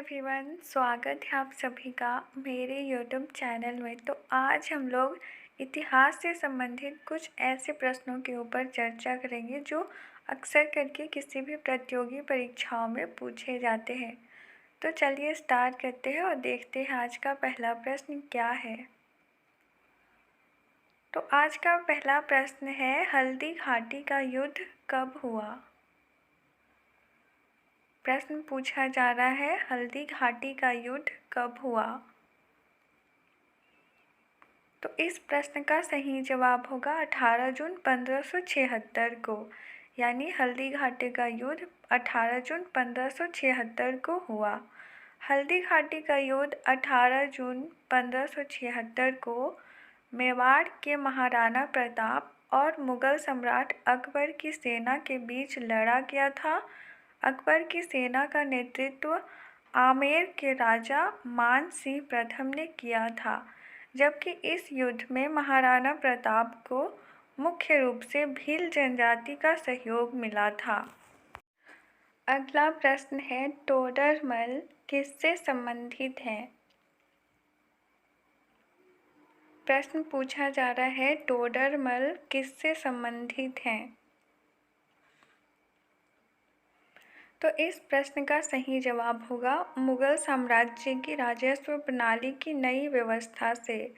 Everyone, स्वागत है आप सभी का मेरे यूट्यूब चैनल में। तो आज हम लोग इतिहास से संबंधित कुछ ऐसे प्रश्नों के ऊपर चर्चा करेंगे जो अक्सर करके किसी भी प्रतियोगी परीक्षाओं में पूछे जाते हैं। तो चलिए स्टार्ट करते हैं और देखते हैं आज का पहला प्रश्न क्या है। तो आज का पहला प्रश्न है, हल्दी घाटी का युद्ध कब हुआ। प्रश्न पूछा जा रहा है, हल्दी घाटी का युद्ध कब हुआ। तो इस प्रश्न का सही जवाब होगा 18 जून 1576 को, यानी हल्दी घाटी का युद्ध 18 जून 1576 को हुआ। हल्दी घाटी का युद्ध 18 जून 1576 को मेवाड़ के महाराणा प्रताप और मुगल सम्राट अकबर की सेना के बीच लड़ा गया था। अकबर की सेना का नेतृत्व आमेर के राजा मान सिंह प्रथम ने किया था, जबकि इस युद्ध में महाराणा प्रताप को मुख्य रूप से भील जनजाति का सहयोग मिला था। अगला प्रश्न है, टोडरमल किससे संबंधित है। प्रश्न पूछा जा रहा है, टोडरमल किससे संबंधित हैं। तो इस प्रश्न का सही जवाब होगा मुगल साम्राज्य की राजस्व प्रणाली की नई व्यवस्था से,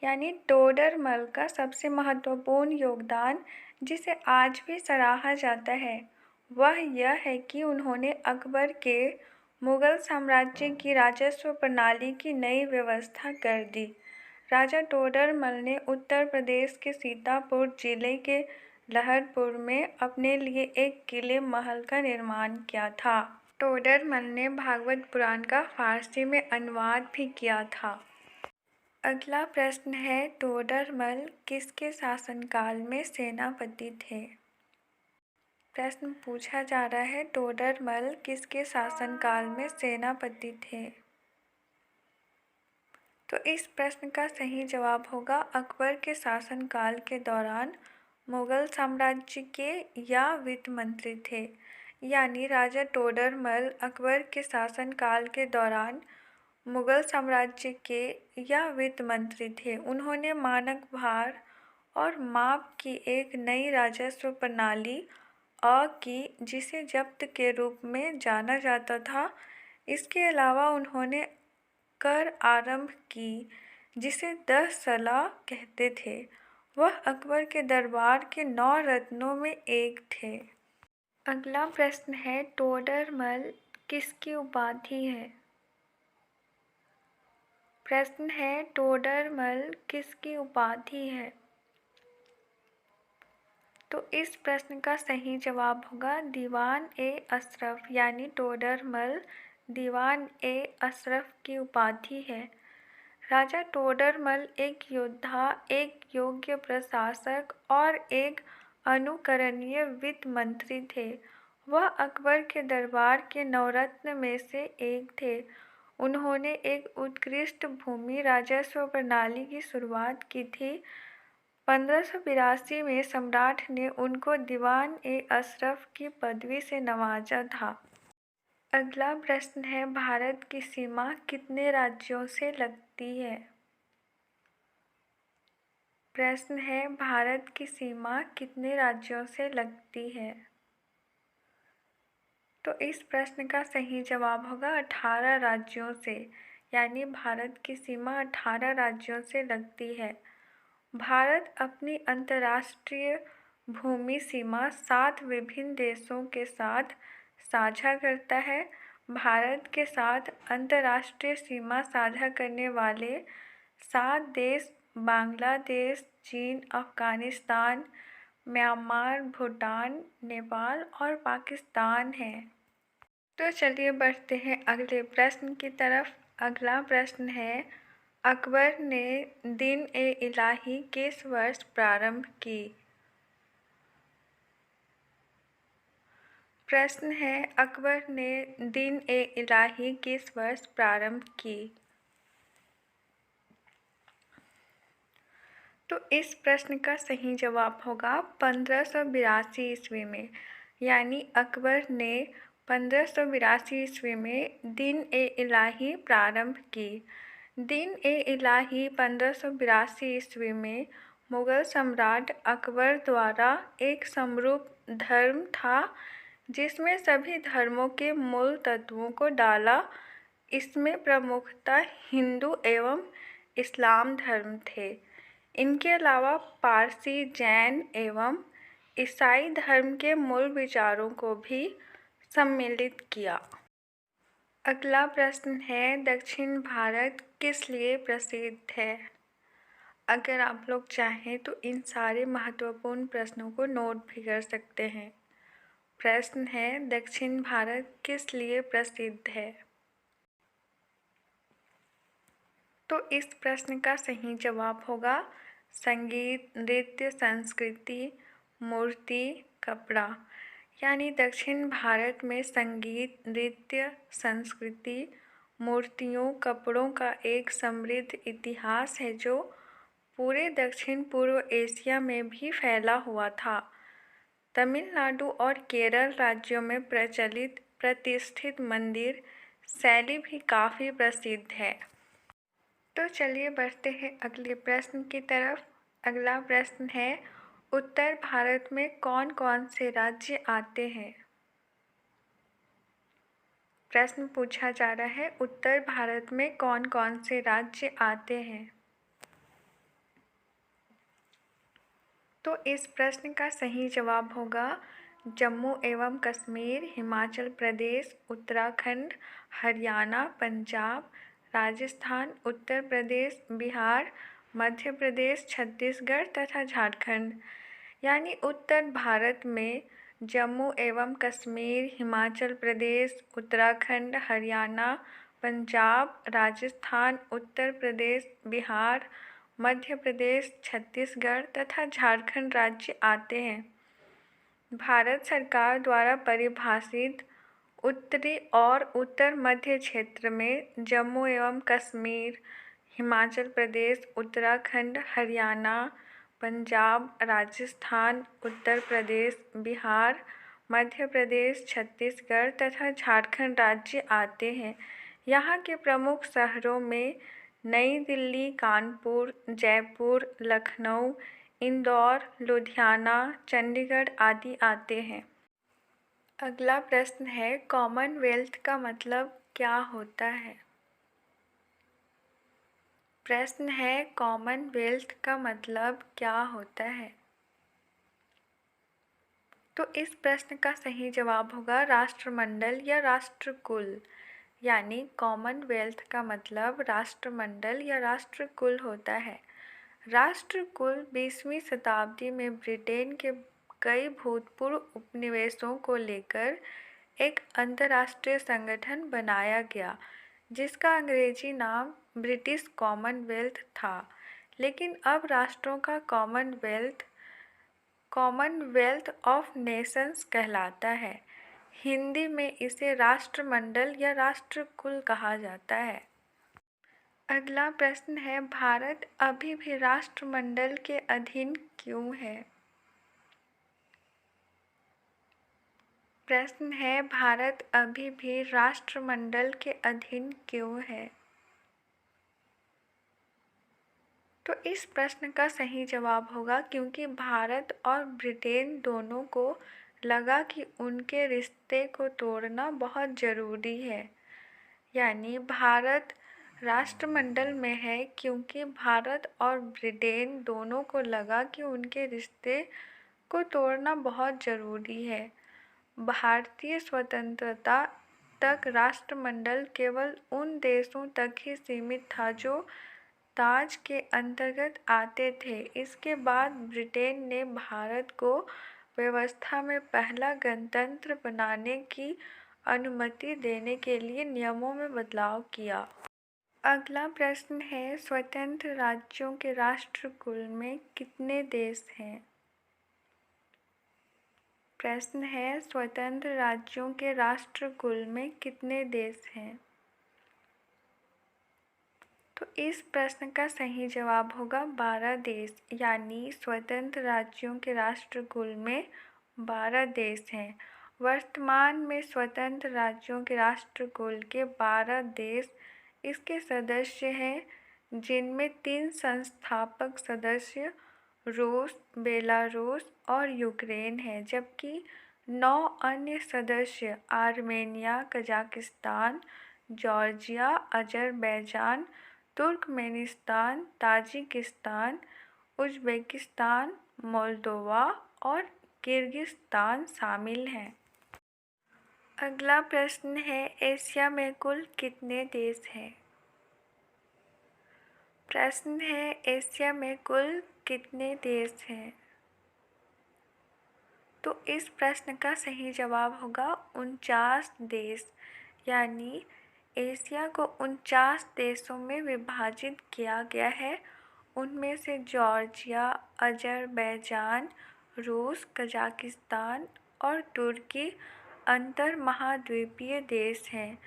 यानी टोडरमल का सबसे महत्वपूर्ण योगदान जिसे आज भी सराहा जाता है वह यह है कि उन्होंने अकबर के मुगल साम्राज्य की राजस्व प्रणाली की नई व्यवस्था कर दी। राजा टोडरमल ने उत्तर प्रदेश के सीतापुर जिले के लहरपुर में अपने लिए एक किले महल का निर्माण किया था। टोडरमल ने भागवत पुराण का फारसी में अनुवाद भी किया था। अगला प्रश्न है, टोडरमल किसके शासनकाल में सेनापति थे। प्रश्न पूछा जा रहा है, टोडरमल किसके शासनकाल में सेनापति थे। तो इस प्रश्न का सही जवाब होगा अकबर के शासनकाल के दौरान मुगल साम्राज्य के या वित्त मंत्री थे, यानी राजा टोडरमल अकबर के शासनकाल के दौरान मुगल साम्राज्य के या वित्त मंत्री थे। उन्होंने मानक भार और माप की एक नई राजस्व प्रणाली की जिसे जब्त के रूप में जाना जाता था। इसके अलावा उन्होंने कर आरंभ की जिसे 10 सलाह कहते थे। वह अकबर के दरबार के 9 रत्नों में एक थे। अगला प्रश्न है, टोडरमल किसकी उपाधि है। प्रश्न है, टोडरमल किसकी उपाधि है। तो इस प्रश्न का सही जवाब होगा दीवान ए अशरफ, यानी टोडरमल दीवान ए अशरफ की उपाधि है। राजा टोडरमल एक योद्धा, एक योग्य प्रशासक और एक अनुकरणीय वित्त मंत्री थे। वह अकबर के दरबार के नवरत्न में से एक थे। उन्होंने एक उत्कृष्ट भूमि राजस्व प्रणाली की शुरुआत की थी। 1582 में सम्राट ने उनको दीवान ए अशरफ की पदवी से नवाजा था। अगला प्रश्न है, भारत की सीमा कितने राज्यों से लगती है। प्रश्न है, भारत की सीमा कितने राज्यों से लगती है। तो इस प्रश्न का सही जवाब होगा 18 राज्यों से, यानी भारत की सीमा 18 राज्यों से लगती है। भारत अपनी अंतर्राष्ट्रीय भूमि सीमा 7 विभिन्न देशों के साथ साझा करता है। भारत के साथ अंतर्राष्ट्रीय सीमा साझा करने वाले 7 देश बांग्लादेश, चीन, अफगानिस्तान, म्यांमार, भूटान, नेपाल और पाकिस्तान हैं। तो चलिए बढ़ते हैं अगले प्रश्न की तरफ। अगला प्रश्न है, अकबर ने दिन-ए-इलाही किस वर्ष प्रारंभ की। प्रश्न है, अकबर ने दिन-ए-इलाही किस वर्ष प्रारंभ की। तो इस प्रश्न का सही जवाब होगा 1582 ईस्वी में, यानी अकबर ने 1582 ईस्वी में दीन-ए-इलाही प्रारंभ की। दीन-ए-इलाही 1582 ईस्वी में मुगल सम्राट अकबर द्वारा एक समरूप धर्म था जिसमें सभी धर्मों के मूल तत्वों को डाला। इसमें प्रमुखतः हिंदू एवं इस्लाम धर्म थे। इनके अलावा पारसी, जैन एवं ईसाई धर्म के मूल विचारों को भी सम्मिलित किया। अगला प्रश्न है, दक्षिण भारत किस लिए प्रसिद्ध है? अगर आप लोग चाहें तो इन सारे महत्वपूर्ण प्रश्नों को नोट भी कर सकते हैं। प्रश्न है, दक्षिण भारत किस लिए प्रसिद्ध है? तो इस प्रश्न का सही जवाब होगा संगीत, नृत्य, संस्कृति, मूर्ति, कपड़ा। यानी दक्षिण भारत में संगीत, नृत्य, संस्कृति, मूर्तियों, कपड़ों का एक समृद्ध इतिहास है जो पूरे दक्षिण पूर्व एशिया में भी फैला हुआ था। तमिलनाडु और केरल राज्यों में प्रचलित प्रतिष्ठित मंदिर शैली भी काफ़ी प्रसिद्ध है। तो चलिए बढ़ते हैं अगले प्रश्न की तरफ। अगला प्रश्न है, उत्तर भारत में कौन कौन से राज्य आते हैं? प्रश्न पूछा जा रहा है, उत्तर भारत में कौन कौन से राज्य आते हैं? तो इस प्रश्न का सही जवाब होगा जम्मू एवं कश्मीर, हिमाचल प्रदेश, उत्तराखंड, हरियाणा, पंजाब, राजस्थान, उत्तर प्रदेश, बिहार, मध्य प्रदेश, छत्तीसगढ़ तथा झारखंड। यानी उत्तर भारत में जम्मू एवं कश्मीर, हिमाचल प्रदेश, उत्तराखंड, हरियाणा, पंजाब, राजस्थान, उत्तर प्रदेश, बिहार, मध्य प्रदेश, छत्तीसगढ़ तथा झारखंड राज्य आते हैं। भारत सरकार द्वारा परिभाषित उत्तरी और उत्तर मध्य क्षेत्र में जम्मू एवं कश्मीर, हिमाचल प्रदेश, उत्तराखंड, हरियाणा, पंजाब, राजस्थान, उत्तर प्रदेश, बिहार, मध्य प्रदेश, छत्तीसगढ़ तथा झारखंड राज्य आते हैं। यहाँ के प्रमुख शहरों में नई दिल्ली, कानपुर, जयपुर, लखनऊ, इंदौर, लुधियाना, चंडीगढ़ आदि आते हैं। अगला प्रश्न है, कॉमनवेल्थ का मतलब क्या होता है? प्रश्न है, कॉमनवेल्थ का मतलब क्या होता है? तो इस प्रश्न का सही जवाब होगा राष्ट्रमंडल या राष्ट्रकुल। यानी कॉमनवेल्थ का मतलब राष्ट्रमंडल या राष्ट्रकुल होता है। राष्ट्रकुल 20वीं शताब्दी में ब्रिटेन के कई भूतपूर्व उपनिवेशों को लेकर एक अंतर्राष्ट्रीय संगठन बनाया गया जिसका अंग्रेजी नाम ब्रिटिश कॉमनवेल्थ था। लेकिन अब राष्ट्रों का कॉमनवेल्थ ऑफ नेशंस कहलाता है। हिंदी में इसे राष्ट्रमंडल या राष्ट्रकुल कहा जाता है। अगला प्रश्न है, भारत अभी भी राष्ट्रमंडल के अधीन क्यों है? प्रश्न है, भारत अभी भी राष्ट्रमंडल के अधीन क्यों है? तो इस प्रश्न का सही जवाब होगा क्योंकि भारत और ब्रिटेन दोनों को लगा कि उनके रिश्ते को तोड़ना बहुत ज़रूरी है। यानी भारत राष्ट्रमंडल में है क्योंकि भारत और ब्रिटेन दोनों को लगा कि उनके रिश्ते को तोड़ना बहुत ज़रूरी है। भारतीय स्वतंत्रता तक राष्ट्रमंडल केवल उन देशों तक ही सीमित था जो ताज के अंतर्गत आते थे। इसके बाद ब्रिटेन ने भारत को व्यवस्था में पहला गणतंत्र बनाने की अनुमति देने के लिए नियमों में बदलाव किया। अगला प्रश्न है, स्वतंत्र राज्यों के राष्ट्रकुल में कितने देश हैं? प्रश्न है, स्वतंत्र राज्यों के राष्ट्रकुल में कितने देश हैं? तो इस प्रश्न का सही जवाब होगा 12 देश। यानी स्वतंत्र राज्यों के राष्ट्रकुल में 12 देश हैं। वर्तमान में स्वतंत्र राज्यों के राष्ट्रकुल के 12 देश इसके सदस्य हैं, जिनमें 3 संस्थापक सदस्य रूस, बेलारूस और यूक्रेन हैं, जबकि 9 अन्य सदस्य Armenia, Kazakhstan, Georgia, Azerbaijan, Turkmenistan, Tajikistan, Uzbekistan, Moldova और किर्गिस्तान शामिल हैं। अगला प्रश्न है, एशिया में कुल कितने देश हैं? प्रश्न है, एशिया में कुल कितने देश हैं? तो इस प्रश्न का सही जवाब होगा 49 देश, यानी एशिया को 49 देशों में विभाजित किया गया है। उनमें से जॉर्जिया, अज़रबैजान, रूस, कजाकिस्तान और तुर्की अंतर महाद्वीपीय देश हैं,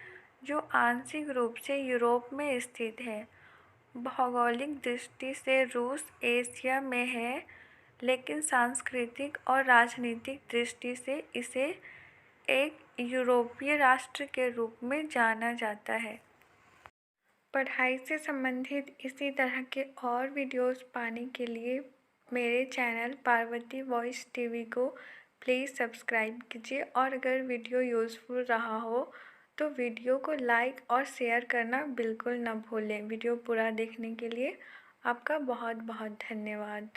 जो आंशिक रूप से यूरोप में स्थित है। भौगोलिक दृष्टि से रूस एशिया में है, लेकिन सांस्कृतिक और राजनीतिक दृष्टि से इसे एक यूरोपीय राष्ट्र के रूप में जाना जाता है। पढ़ाई से संबंधित इसी तरह के और वीडियोस पाने के लिए मेरे चैनल पार्वती वॉइस टीवी को प्लीज़ सब्सक्राइब कीजिए, और अगर वीडियो यूज़फुल रहा हो तो वीडियो को लाइक और शेयर करना बिल्कुल ना भूलें। वीडियो पूरा देखने के लिए आपका बहुत बहुत धन्यवाद।